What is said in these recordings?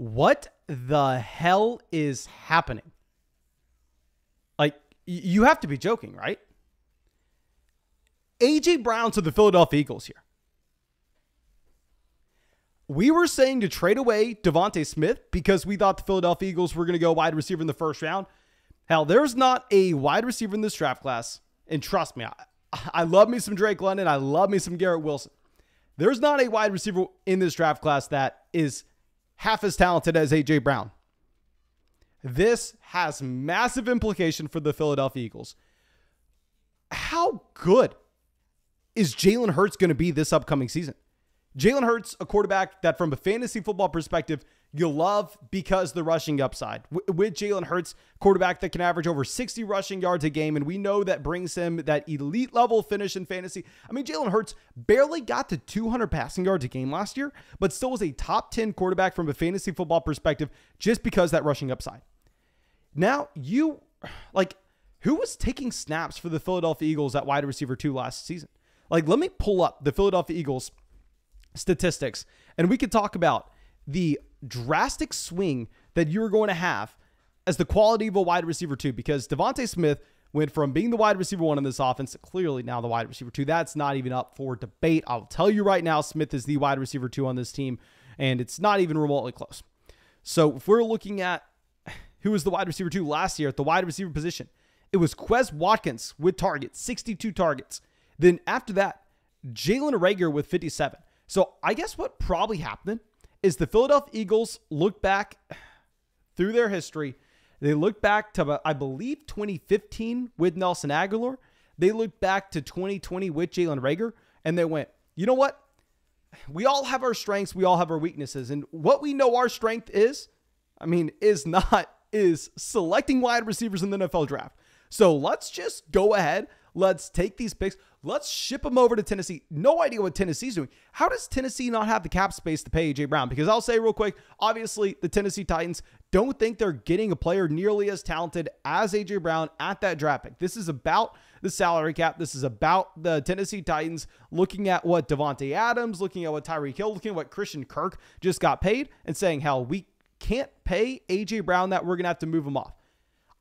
What the hell is happening? Like, you have to be joking, right? A.J. Brown to the Philadelphia Eagles here. We were saying to trade away Devontae Smith because we thought the Philadelphia Eagles were going to go wide receiver in the first round. Hell, there's not a wide receiver in this draft class. And trust me, I love me some Drake London. I love me some Garrett Wilson. There's not a wide receiver in this draft class that is half as talented as A.J. Brown. This has massive implication for the Philadelphia Eagles. How good is Jalen Hurts going to be this upcoming season? Jalen Hurts, a quarterback that from a fantasy football perspective, you'll love because the rushing upside. With Jalen Hurts, quarterback that can average over 60 rushing yards a game, and we know that brings him that elite level finish in fantasy. I mean, Jalen Hurts barely got to 200 passing yards a game last year, but still was a top 10 quarterback from a fantasy football perspective just because that rushing upside. Now, who was taking snaps for the Philadelphia Eagles at wide receiver 2 last season? Let me pull up the Philadelphia Eagles statistics, and we could talk about the drastic swing that you're going to have as the quality of a wide receiver 2, because Devontae Smith went from being the wide receiver 1 in this offense to clearly now the wide receiver 2. That's not even up for debate. I'll tell you right now, Smith is the wide receiver 2 on this team, and it's not even remotely close. So if we're looking at who was the wide receiver 2 last year at the wide receiver position, it was Quez Watkins with targets, 62 targets. Then after that, Jalen Reagor with 57. So I guess what probably happened is the Philadelphia Eagles look back through their history. They look back to, I believe, 2015 with Nelson Aguilar. They looked back to 2020 with Jalen Reagor, and they went, you know what? We all have our strengths. We all have our weaknesses. And what we know our strength is selecting wide receivers in the NFL draft. So let's just go ahead. Let's take these picks. Let's ship them over to Tennessee. No idea what Tennessee's doing. How does Tennessee not have the cap space to pay A.J. Brown? Because I'll say real quick, obviously the Tennessee Titans don't think they're getting a player nearly as talented as A.J. Brown at that draft pick. This is about the salary cap. This is about the Tennessee Titans looking at what Devontae Adams, looking at what Tyreek Hill, looking at what Christian Kirk just got paid and saying, hell, we can't pay A.J. Brown that. We're going to have to move him off.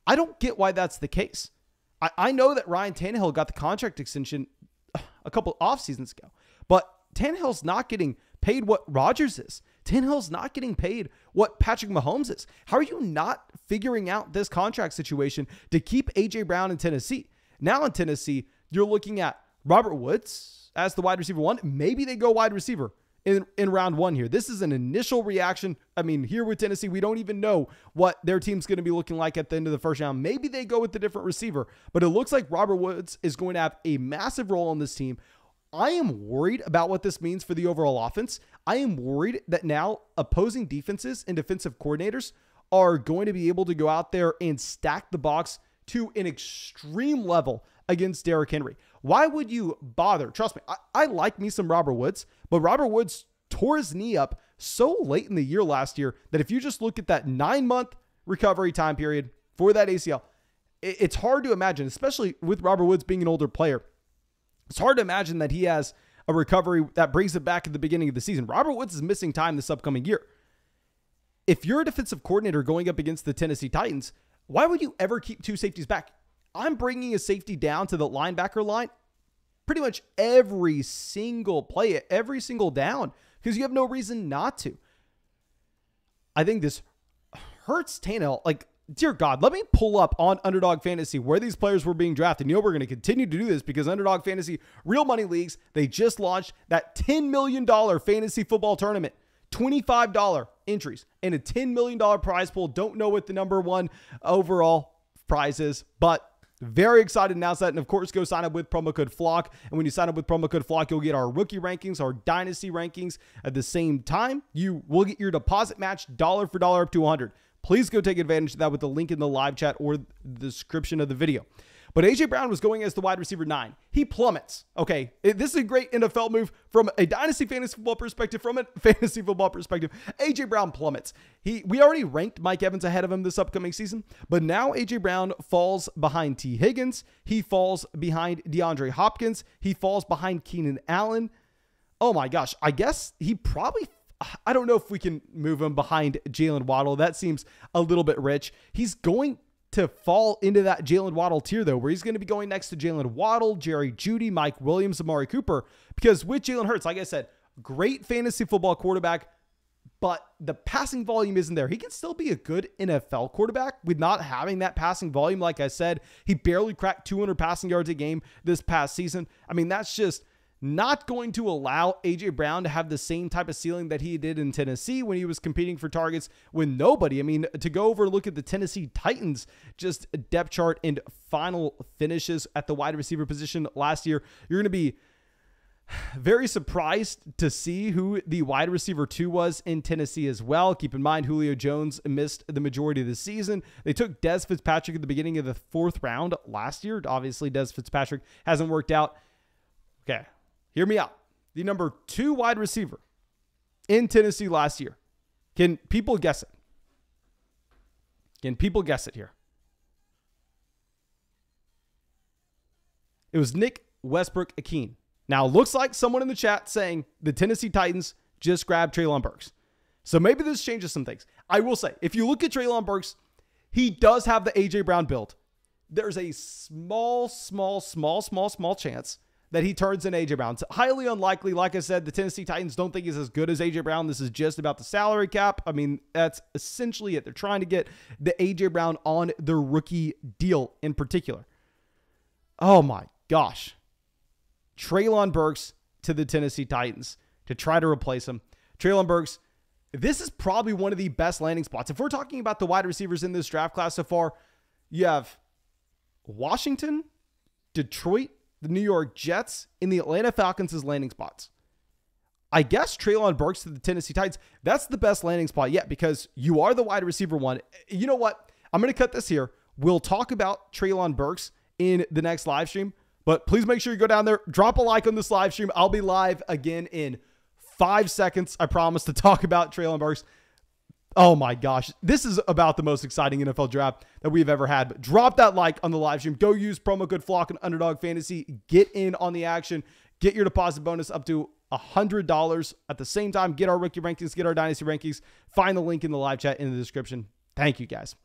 I don't get why that's the case. I know that Ryan Tannehill got the contract extension a couple off seasons ago, but Tannehill's not getting paid what Rodgers is. Tannehill's not getting paid what Patrick Mahomes is. How are you not figuring out this contract situation to keep A.J. Brown in Tennessee? Now in Tennessee, you're looking at Robert Woods as the wide receiver 1. Maybe they go wide receiver in round 1 here. This is an initial reaction. I mean, here with Tennessee, we don't even know what their team's going to be looking like at the end of the first round. Maybe they go with a different receiver, but it looks like Robert Woods is going to have a massive role on this team. I am worried about what this means for the overall offense. I am worried that now opposing defenses and defensive coordinators are going to be able to go out there and stack the box to an extreme level against Derrick Henry. Why would you bother? Trust me, I like me some Robert Woods, but Robert Woods tore his knee up so late in the year last year that if you just look at that 9-month recovery time period for that ACL, it's hard to imagine, especially with Robert Woods being an older player. It's hard to imagine that he has a recovery that brings it back at the beginning of the season. Robert Woods is missing time this upcoming year. If you're a defensive coordinator going up against the Tennessee Titans, why would you ever keep 2 safeties back? I'm bringing a safety down to the linebacker line pretty much every single play, every single down, because you have no reason not to. I think this hurts Tannehill. Dear God, let me pull up on Underdog Fantasy where these players were being drafted. You know, we're going to continue to do this because Underdog Fantasy, real money leagues, they just launched that $10 million fantasy football tournament. $25 entries and a $10 million prize pool. Don't know what the number 1 overall prize is, but very excited to announce that. And of course, go sign up with promo code FLOCK. And when you sign up with promo code FLOCK, you'll get our rookie rankings, our dynasty rankings at the same time. You will get your deposit match dollar for dollar up to 100. Please go take advantage of that with the link in the live chat or the description of the video. But A.J. Brown was going as the wide receiver 9. He plummets. Okay, this is a great NFL move from a dynasty fantasy football perspective. From a fantasy football perspective, A.J. Brown plummets. We already ranked Mike Evans ahead of him this upcoming season, but now A.J. Brown falls behind T. Higgins. He falls behind DeAndre Hopkins. He falls behind Keenan Allen. Oh my gosh, I guess he probably I don't know if we can move him behind Jalen Waddle. That seems a little bit rich. He's going to fall into that Jalen Waddle tier, though, where he's going to be going next to Jalen Waddle, Jerry Jeudy, Mike Williams, Amari Cooper, because with Jalen Hurts, like I said, great fantasy football quarterback, but the passing volume isn't there. He can still be a good NFL quarterback with not having that passing volume. Like I said, he barely cracked 200 passing yards a game this past season. I mean, that's just not going to allow A.J. Brown to have the same type of ceiling that he did in Tennessee when he was competing for targets with nobody. I mean, to go over and look at the Tennessee Titans, just depth chart and final finishes at the wide receiver position last year, you're going to be very surprised to see who the wide receiver 2 was in Tennessee as well. Keep in mind, Julio Jones missed the majority of the season. They took Dez Fitzpatrick at the beginning of the 4th round last year. Obviously, Dez Fitzpatrick hasn't worked out. Okay, hear me out. The number 2 wide receiver in Tennessee last year. Can people guess it? Can people guess it here? It was Nick Westbrook-Ikhine. Now, looks like someone in the chat saying the Tennessee Titans just grabbed Treylon Burks. So maybe this changes some things. I will say, if you look at Treylon Burks, he does have the A.J. Brown build. There's a small chance that he turns in A.J. Brown. It's highly unlikely. Like I said, the Tennessee Titans don't think he's as good as A.J. Brown. This is just about the salary cap. I mean, that's essentially it. They're trying to get the A.J. Brown on the rookie deal in particular. Oh my gosh. Treylon Burks to the Tennessee Titans to try to replace him. Treylon Burks, this is probably one of the best landing spots. If we're talking about the wide receivers in this draft class so far, you have Washington, Detroit, the New York Jets, and the Atlanta Falcons as landing spots. I guess Treylon Burks to the Tennessee Titans, that's the best landing spot yet because you are the wide receiver 1. You know what? I'm going to cut this here. We'll talk about Treylon Burks in the next live stream. But please make sure you go down there, drop a like on this live stream. I'll be live again in 5 seconds. I promise to talk about Treylon Burks. Oh my gosh. This is about the most exciting NFL draft that we've ever had. But drop that like on the live stream. Go use promo code FLOCK and Underdog Fantasy. Get in on the action. Get your deposit bonus up to $100. At the same time, get our rookie rankings, get our dynasty rankings. Find the link in the live chat in the description. Thank you guys.